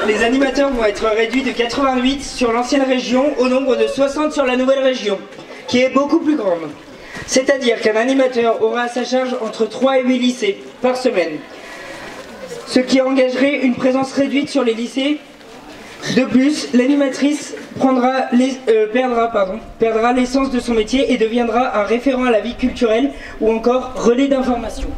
Les animateurs vont être réduits de 88 sur l'ancienne région au nombre de 60 sur la nouvelle région, qui est beaucoup plus grande. C'est-à-dire qu'un animateur aura à sa charge entre 3 et 8 lycées par semaine, ce qui engagerait une présence réduite sur les lycées. De plus, l'animatrice perdra l'essence de son métier et deviendra un référent à la vie culturelle ou encore relais d'information.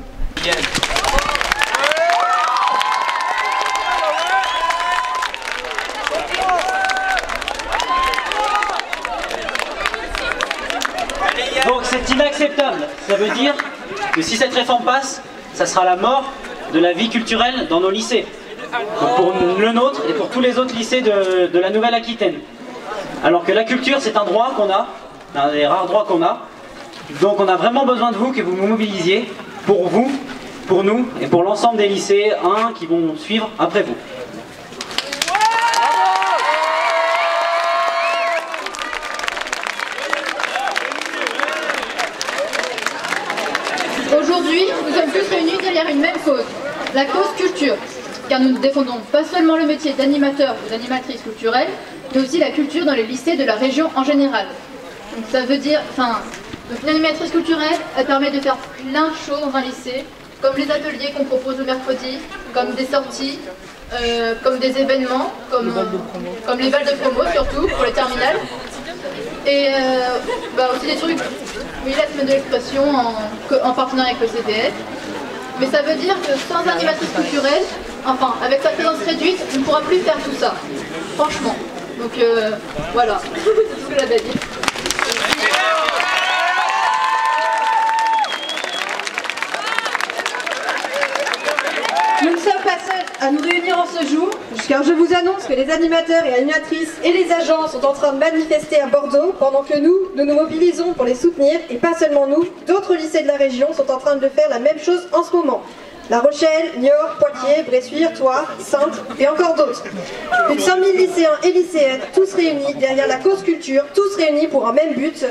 Donc c'est inacceptable. Ça veut dire que si cette réforme passe, ça sera la mort de la vie culturelle dans nos lycées. Donc pour le nôtre et pour tous les autres lycées de la Nouvelle-Aquitaine. Alors que la culture, c'est un droit qu'on a, un des rares droits qu'on a. Donc on a vraiment besoin de vous, que vous vous mobilisiez pour vous, pour nous et pour l'ensemble des lycéens qui vont suivre après vous. Aujourd'hui, nous sommes tous réunis derrière une même cause, la cause culture. Car nous ne défendons pas seulement le métier d'animateur ou d'animatrice culturelle, mais aussi la culture dans les lycées de la région en général. Donc ça veut dire, donc une animatrice culturelle, elle permet de faire plein de choses dans un lycée, comme les ateliers qu'on propose le mercredi, comme des sorties, comme des événements, comme les balles de promo surtout pour les terminales. Et aussi des trucs, oui, la semaine de l'expression en partenariat avec le CDF. Mais ça veut dire que sans animatrice culturelle, avec sa présence réduite, on ne pourra plus faire tout ça. Franchement. Donc voilà, c'est ce que j'avais à dire. Nous ne sommes pas seuls à nous réunir en ce jour, car je vous annonce que les animateurs et animatrices et les agents sont en train de manifester à Bordeaux, pendant que nous nous mobilisons pour les soutenir, et pas seulement nous, d'autres lycées de la région sont en train de faire la même chose en ce moment. La Rochelle, Niort, Poitiers, Bressuire, Thouars, Saintes et encore d'autres. Plus de 100 000 lycéens et lycéennes, tous réunis derrière la cause culture, tous réunis pour un même but.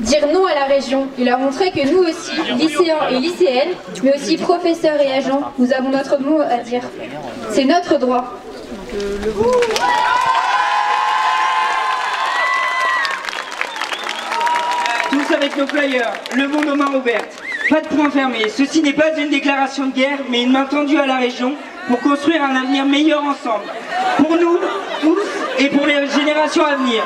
Dire non à la région et leur montrer que nous aussi, lycéens et lycéennes, mais aussi professeurs et agents, nous avons notre mot à dire. C'est notre droit. Tous avec nos flyers, levons nos mains ouvertes. Pas de point fermé, ceci n'est pas une déclaration de guerre, mais une main tendue à la région pour construire un avenir meilleur ensemble. Pour nous, tous, et pour les générations à venir.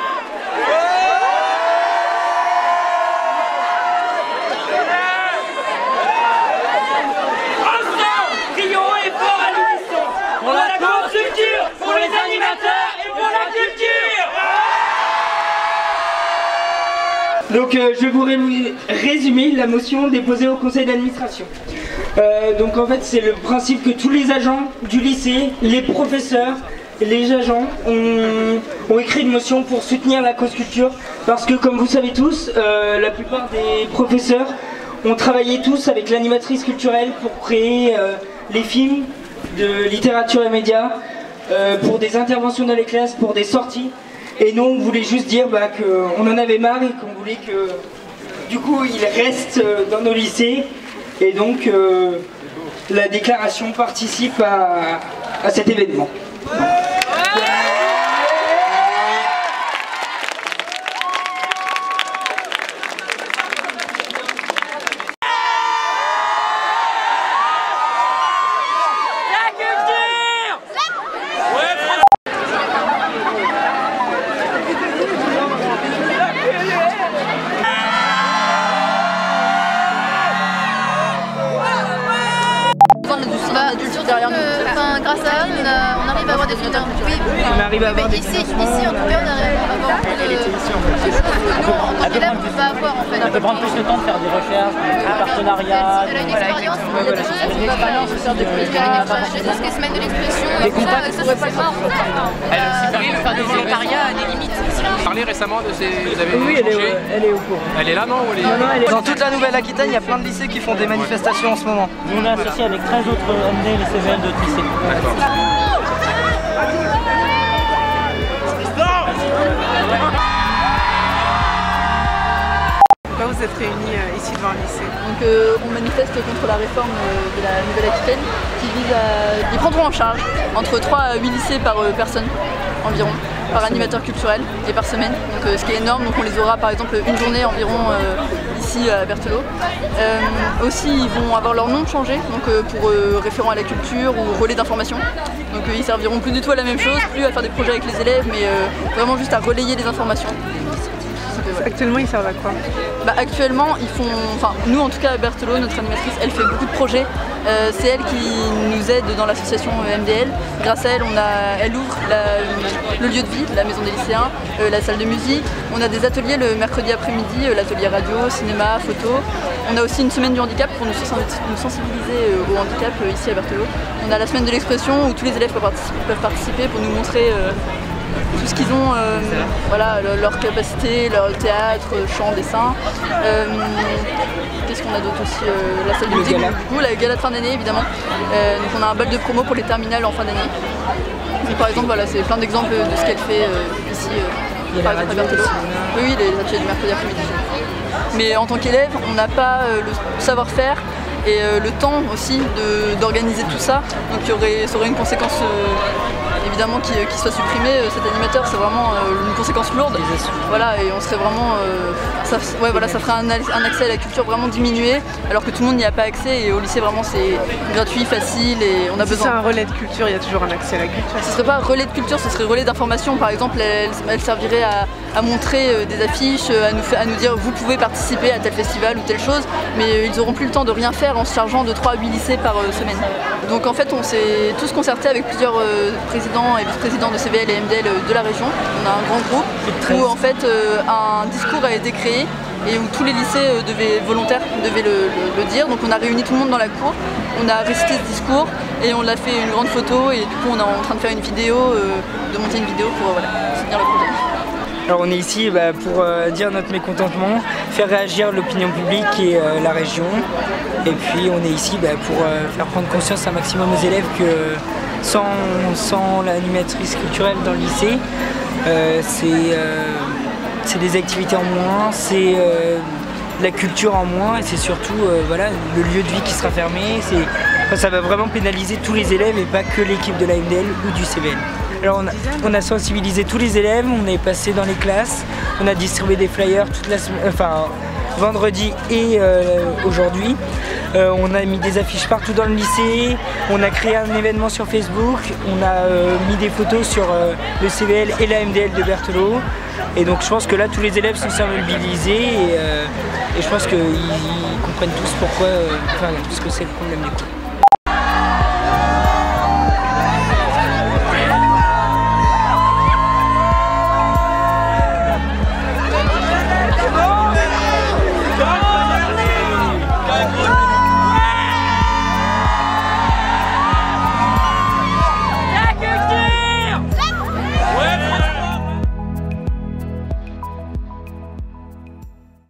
Ensemble, crions et fort à l'unisson. Pour la cause culture, pour les animateurs et pour la culture. Donc je vais vous résumer la motion déposée au conseil d'administration. Donc en fait c'est le principe que tous les agents du lycée, les professeurs, les agents ont écrit une motion pour soutenir la cause culture parce que comme vous savez tous, la plupart des professeurs ont travaillé tous avec l'animatrice culturelle pour créer les films de littérature et médias, pour des interventions dans les classes, pour des sorties. Et nous on voulait juste dire qu'on en avait marre et qu'on voulait que du coup il reste dans nos lycées et donc la déclaration participe à cet événement. Grâce à eux, on arrive à avoir des soutiens. Oui, on arrive à avoir des ici en tout cas, on arrive à avoir beaucoup de choses que nous, en tant qu'élèves, on ne peut pas avoir en fait. Ça peut prendre plus de temps de faire des recherches, des partenariats. Elle a une expérience, il y a des choses qu'on ne peut pas faire. J'ai tout ce qui est semaine de l'expression, et tout ça, c'est mort. Elle a aussi permis de faire des volontariats à des limites. Vous avez parlé récemment de ces... Vous avez oui, elle est au courant. Elle est là, non, ou elle est... Non, elle est... Dans toute la Nouvelle-Aquitaine, il y a plein de lycées qui font des manifestations en ce moment. Nous on est associés avec 13 autres MD et les CVL d'autres lycées. D'accord. Quand vous d'être réunis ici devant le lycée? Donc on manifeste contre la réforme de la Nouvelle-Aquitaine qui vise à... Ils prendront en charge entre 3 à 8 lycées par personne environ, par animateur culturel et par semaine, donc ce qui est énorme. Donc on les aura par exemple une journée environ ici à Berthelot. Aussi ils vont avoir leur nom changé, donc pour référent à la culture ou relais d'information. Donc ils serviront plus du tout à la même chose, plus à faire des projets avec les élèves, mais vraiment juste à relayer les informations. Actuellement, ils servent à quoi? Actuellement, ils font, enfin nous en tout cas à Berthelot, notre animatrice, elle fait beaucoup de projets. C'est elle qui nous aide dans l'association MDL. Grâce à elle, elle ouvre le lieu de vie, la maison des lycéens, la salle de musique. On a des ateliers le mercredi après-midi, l'atelier radio, cinéma, photo. On a aussi une semaine du handicap pour nous sensibiliser au handicap ici à Berthelot. On a la semaine de l'expression où tous les élèves peuvent participer pour nous montrer tout ce qu'ils ont, voilà, leur capacité, leur théâtre, chant, dessin. Qu'est-ce qu'on a d'autre aussi? La salle de musique, du coup, la gala de fin d'année évidemment. Donc on a un bal de promo pour les terminales en fin d'année. Par exemple, voilà, c'est plein d'exemples de ce qu'elle fait ici, par exemple à Berthelot. Oui, les ateliers du mercredi après-midi. Mais en tant qu'élève, on n'a pas le savoir-faire et le temps aussi d'organiser tout ça. Donc ça aurait une conséquence évidemment qu'il soit supprimé, cet animateur, c'est vraiment une conséquence lourde. Voilà, et on serait vraiment... ça ferait un accès à la culture vraiment diminué, alors que tout le monde n'y a pas accès, et au lycée vraiment c'est gratuit, facile, et on a besoin... Si c'est un relais de culture, il y a toujours un accès à la culture. Ce serait pas relais de culture, ce serait relais d'information. Par exemple, elle servirait à montrer des affiches, à nous dire vous pouvez participer à tel festival ou telle chose, mais ils n'auront plus le temps de rien faire en se chargeant de 3 à 8 lycées par semaine. Donc en fait on s'est tous concertés avec plusieurs présidents et vice-présidents de CVL et MDL de la région. On a un grand groupe où en fait un discours a été créé et où tous les lycées volontaires devaient le dire. Donc on a réuni tout le monde dans la cour, on a récité ce discours et on l'a fait une grande photo, et du coup on est en train de faire une vidéo, de monter une vidéo pour soutenir le projet. Alors on est ici pour dire notre mécontentement, faire réagir l'opinion publique et la région. Et puis on est ici pour faire prendre conscience à un maximum aux élèves que sans l'animatrice culturelle dans le lycée, c'est des activités en moins, c'est la culture en moins, et c'est surtout voilà, le lieu de vie qui sera fermé. Ça va vraiment pénaliser tous les élèves et pas que l'équipe de la MDL ou du CVL. Alors on a sensibilisé tous les élèves, on est passé dans les classes, on a distribué des flyers toute la semaine, enfin vendredi et aujourd'hui. On a mis des affiches partout dans le lycée, on a créé un événement sur Facebook, on a mis des photos sur le CVL et la MDL de Berthelot. Et donc je pense que là tous les élèves sont mobilisés et je pense qu'ils comprennent tous pourquoi, ce que c'est le problème du coup.